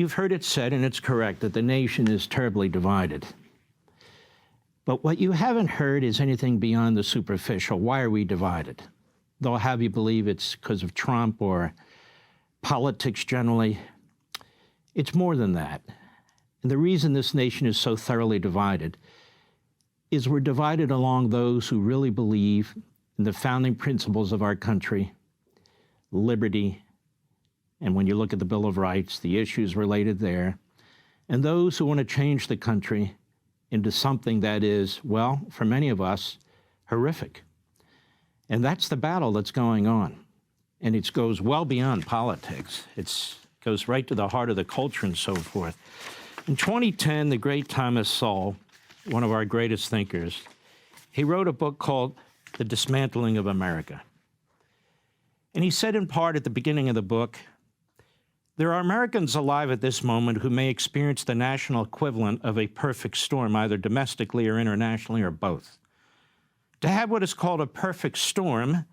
You've heard it said, and it's correct, that the nation is terribly divided. But what you haven't heard is anything beyond the superficial. Why are we divided? They'll have you believe it's because of Trump or politics generally. It's more than that. And the reason this nation is so thoroughly divided is we're divided along those who really believe in the founding principles of our country, liberty, and when you look at the Bill of Rights, the issues related there, and those who want to change the country into something that is, well, for many of us, horrific. And that's the battle that's going on. And it goes well beyond politics. It goes right to the heart of the culture and so forth. In 2010, the great Thomas Sowell, one of our greatest thinkers, he wrote a book called The Dismantling of America. And he said in part at the beginning of the book, there are Americans alive at this moment who may experience the national equivalent of a perfect storm, either domestically or internationally or both. To have what is called a perfect storm,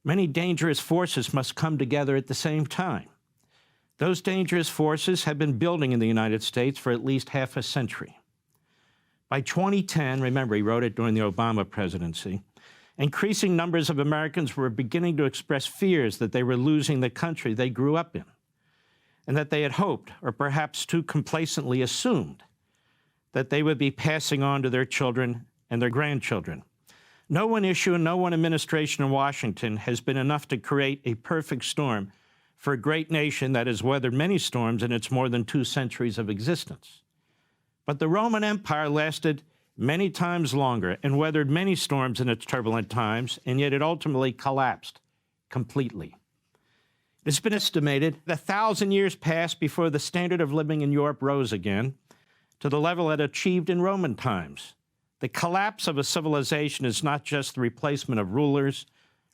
many dangerous forces must come together at the same time. Those dangerous forces have been building in the United States for at least half a century. By 2010, remember, he wrote it during the Obama presidency, increasing numbers of Americans were beginning to express fears that they were losing the country they grew up in, and that they had hoped, or perhaps too complacently assumed, that they would be passing on to their children and their grandchildren. No one issue and no one administration in Washington has been enough to create a perfect storm for a great nation that has weathered many storms in its more than 2 centuries of existence. But the Roman Empire lasted many times longer and weathered many storms in its turbulent times, and yet it ultimately collapsed completely. It's been estimated that 1,000 years passed before the standard of living in Europe rose again to the level it achieved in Roman times. The collapse of a civilization is not just the replacement of rulers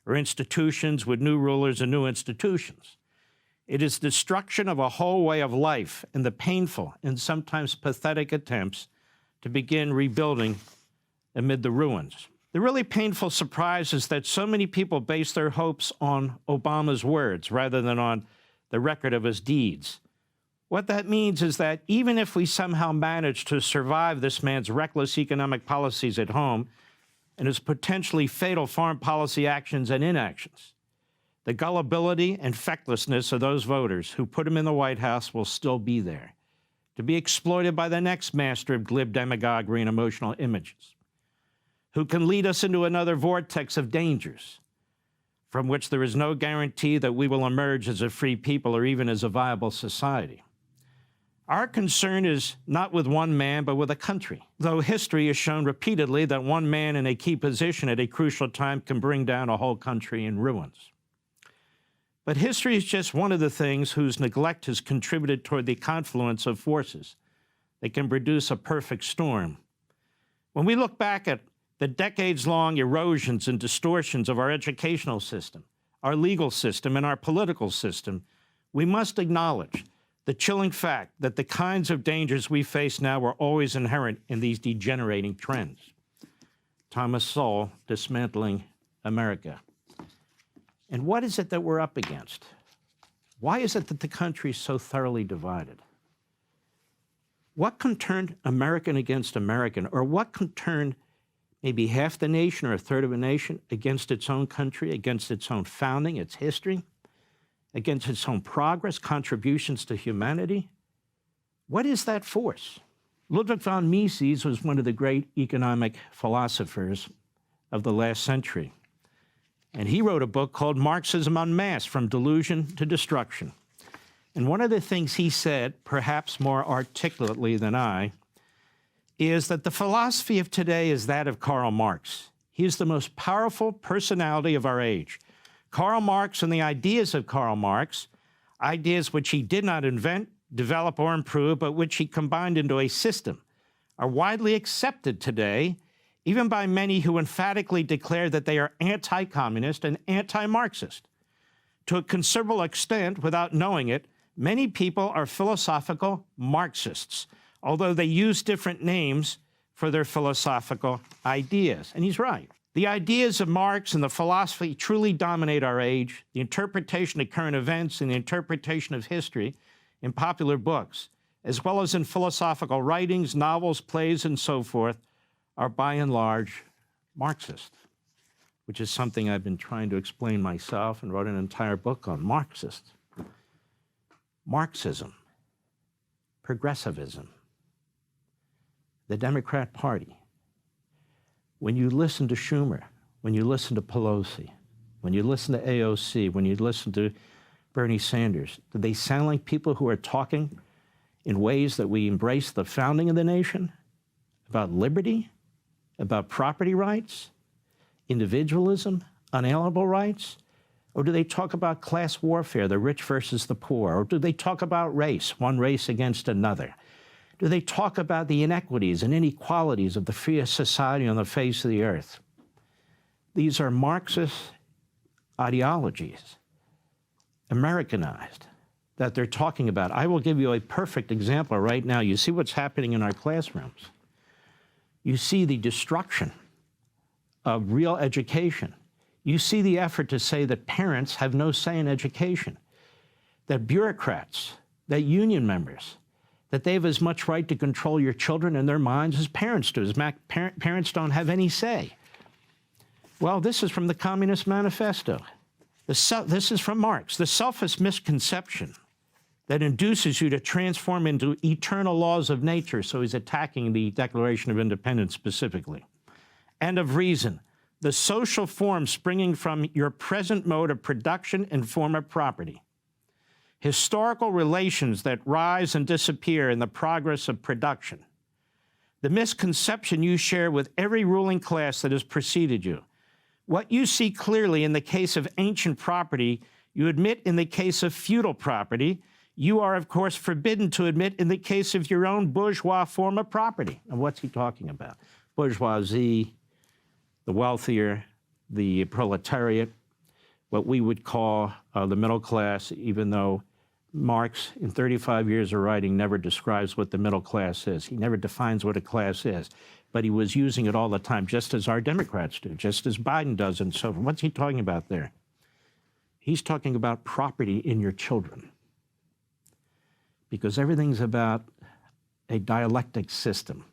or institutions with new rulers and new institutions. It is destruction of a whole way of life and the painful and sometimes pathetic attempts to begin rebuilding amid the ruins. The really painful surprise is that so many people base their hopes on Obama's words rather than on the record of his deeds. What that means is that even if we somehow manage to survive this man's reckless economic policies at home and his potentially fatal foreign policy actions and inactions, the gullibility and fecklessness of those voters who put him in the White House will still be there, to be exploited by the next master of glib demagoguery and emotional images, who can lead us into another vortex of dangers from which there is no guarantee that we will emerge as a free people or even as a viable society. Our concern is not with one man, but with a country, though history has shown repeatedly that one man in a key position at a crucial time can bring down a whole country in ruins. But history is just one of the things whose neglect has contributed toward the confluence of forces that can produce a perfect storm. When we look back at the decades-long erosions and distortions of our educational system, our legal system, and our political system, we must acknowledge the chilling fact that the kinds of dangers we face now were always inherent in these degenerating trends. Thomas Sowell, Dismantling America. And what is it that we're up against? Why is it that the country is so thoroughly divided? What can turn American against American, or what can turn maybe half the nation or a third of a nation against its own country, against its own founding, its history, against its own progress, contributions to humanity? What is that force? Ludwig von Mises was one of the great economic philosophers of the last century. And he wrote a book called Marxism Unmasked, From Delusion to Destruction. And one of the things he said, perhaps more articulately than I, is that the philosophy of today is that of Karl Marx. He is the most powerful personality of our age. Karl Marx and the ideas of Karl Marx, ideas which he did not invent, develop, or improve, but which he combined into a system, are widely accepted today, even by many who emphatically declare that they are anti-communist and anti-Marxist. To a considerable extent, without knowing it, many people are philosophical Marxists, although they use different names for their philosophical ideas. And he's right. The ideas of Marx and the philosophy truly dominate our age. The interpretation of current events and the interpretation of history in popular books as well as in philosophical writings, novels, plays, and so forth, are by and large Marxist, which is something I've been trying to explain myself and wrote an entire book on. Marxism, progressivism, the Democrat Party. When you listen to Schumer, when you listen to Pelosi, when you listen to AOC, when you listen to Bernie Sanders, do they sound like people who are talking in ways that we embrace the founding of the nation, about liberty, about property rights, individualism, unalienable rights? Or do they talk about class warfare, the rich versus the poor? Or do they talk about race, one race against another? Do they talk about the inequities and inequalities of the freest society on the face of the earth? These are Marxist ideologies, Americanized, that they're talking about. I will give you a perfect example right now. You see what's happening in our classrooms. You see the destruction of real education. You see the effort to say that parents have no say in education, that bureaucrats, that union members, that they have as much right to control your children and their minds as parents do. Parents don't have any say. Well, this is from the Communist Manifesto. This is from Marx. The selfish misconception that induces you to transform into eternal laws of nature, so he's attacking the Declaration of Independence specifically, and of reason, the social form springing from your present mode of production and form of property, historical relations that rise and disappear in the progress of production, the misconception you share with every ruling class that has preceded you. What you see clearly in the case of ancient property, you admit in the case of feudal property, you are, of course, forbidden to admit in the case of your own bourgeois form of property. And what's he talking about? Bourgeoisie, the wealthier, the proletariat, what we would call the middle class, even though Marx, in 35 years of writing, never describes what the middle class is. He never defines what a class is. But he was using it all the time, just as our Democrats do, just as Biden does, and so forth. What's he talking about there? He's talking about property in your children, because everything's about a dialectic system.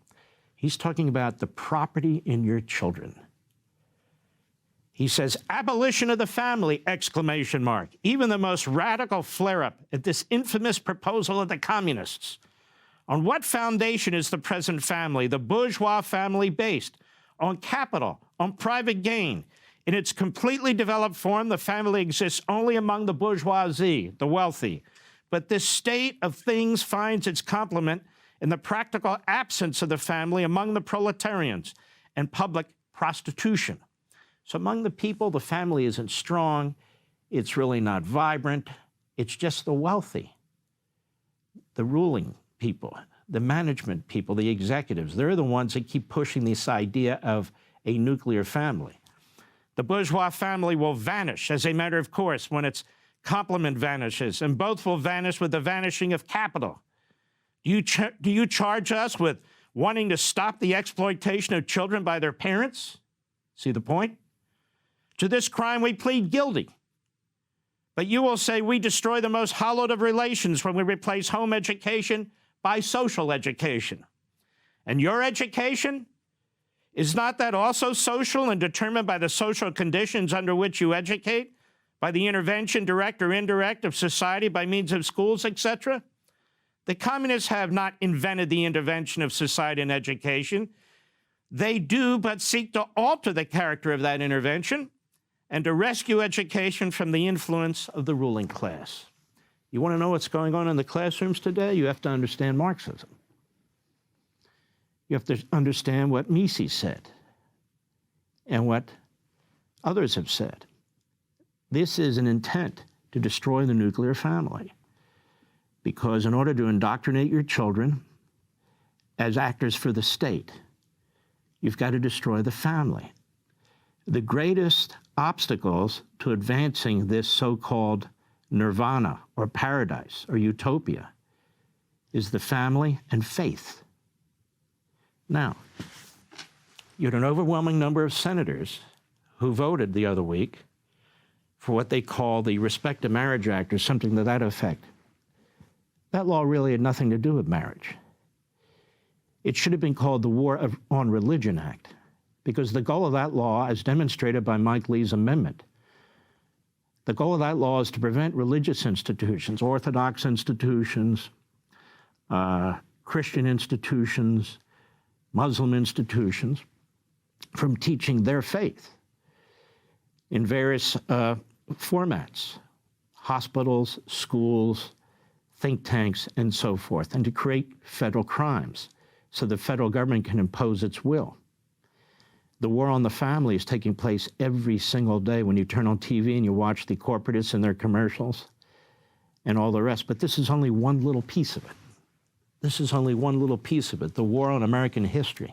He's talking about the property in your children. He says, abolition of the family, exclamation mark. Even the most radical flare-up at this infamous proposal of the communists. On what foundation is the present family, the bourgeois family, based? On capital, on private gain. In its completely developed form, the family exists only among the bourgeoisie, the wealthy. But this state of things finds its complement in the practical absence of the family among the proletarians and public prostitution. So among the people, the family isn't strong. It's really not vibrant. It's just the wealthy, the ruling people, the management people, the executives. They're the ones that keep pushing this idea of a nuclear family. The bourgeois family will vanish as a matter of course when its complement vanishes, and both will vanish with the vanishing of capital. Do you charge us with wanting to stop the exploitation of children by their parents? See the point? To this crime we plead guilty. But you will say we destroy the most hallowed of relations when we replace home education by social education. And your education, is not that also social and determined by the social conditions under which you educate, by the intervention, direct or indirect, of society by means of schools, etc.? The communists have not invented the intervention of society in education. They do but seek to alter the character of that intervention and to rescue education from the influence of the ruling class. You want to know what's going on in the classrooms today? You have to understand Marxism. You have to understand what Mises said and what others have said. This is an intent to destroy the nuclear family, because in order to indoctrinate your children as actors for the state, you've got to destroy the family. The greatest obstacles to advancing this so-called nirvana or paradise or utopia is the family and faith. Now, you had an overwhelming number of senators who voted the other week for what they call the Respect to Marriage Act or something to that effect. That law really had nothing to do with marriage. It should have been called the War on Religion Act, because the goal of that law, as demonstrated by Mike Lee's amendment, the goal of that law is to prevent religious institutions, Orthodox institutions, Christian institutions, Muslim institutions, from teaching their faith in various formats, hospitals, schools, think tanks, and so forth, and to create federal crimes so the federal government can impose its will. The war on the family is taking place every single day when you turn on TV and you watch the corporatists and their commercials and all the rest. But this is only one little piece of it. This is only one little piece of it, the war on American history.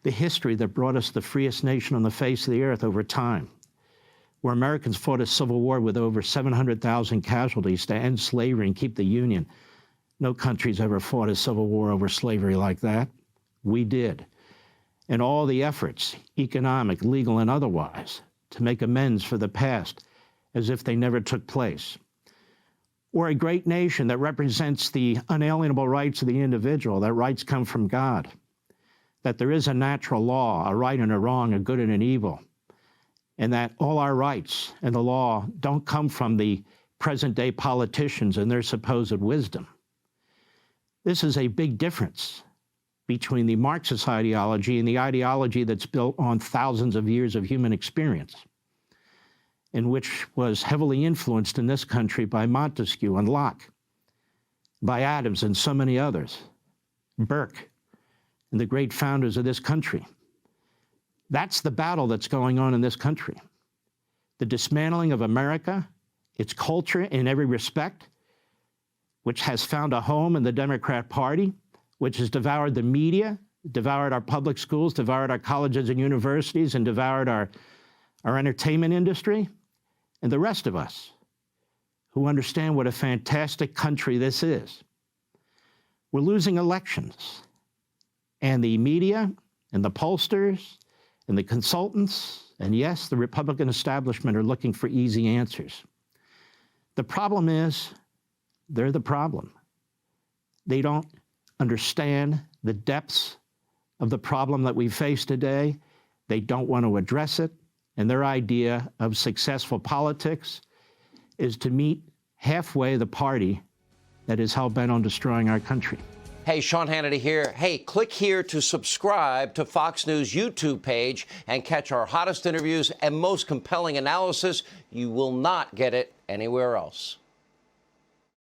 The history that brought us the freest nation on the face of the earth over time, where Americans fought a civil war with over 700,000 casualties to end slavery and keep the Union. No country's ever fought a civil war over slavery like that. We did. And all the efforts, economic, legal, and otherwise, to make amends for the past as if they never took place. Or a great nation that represents the unalienable rights of the individual, that rights come from God, that there is a natural law, a right and a wrong, a good and an evil, and that all our rights and the law don't come from the present-day politicians and their supposed wisdom. This is a big difference between the Marxist ideology and the ideology that's built on thousands of years of human experience, and which was heavily influenced in this country by Montesquieu and Locke, by Adams and so many others, Burke, and the great founders of this country. That's the battle that's going on in this country. The dismantling of America, its culture in every respect, which has found a home in the Democrat Party, which has devoured the media, devoured our public schools, devoured our colleges and universities, and devoured our entertainment industry, and the rest of us who understand what a fantastic country this is. We're losing elections, and the media and the pollsters and the consultants, and yes, the Republican establishment are looking for easy answers. The problem is, they're the problem. They don't understand the depths of the problem that we face today. They don't want to address it. And their idea of successful politics is to meet halfway the party that is hell-bent on destroying our country. Hey, Sean Hannity here. Hey, click here to subscribe to Fox News YouTube page and catch our hottest interviews and most compelling analysis. You will not get it anywhere else.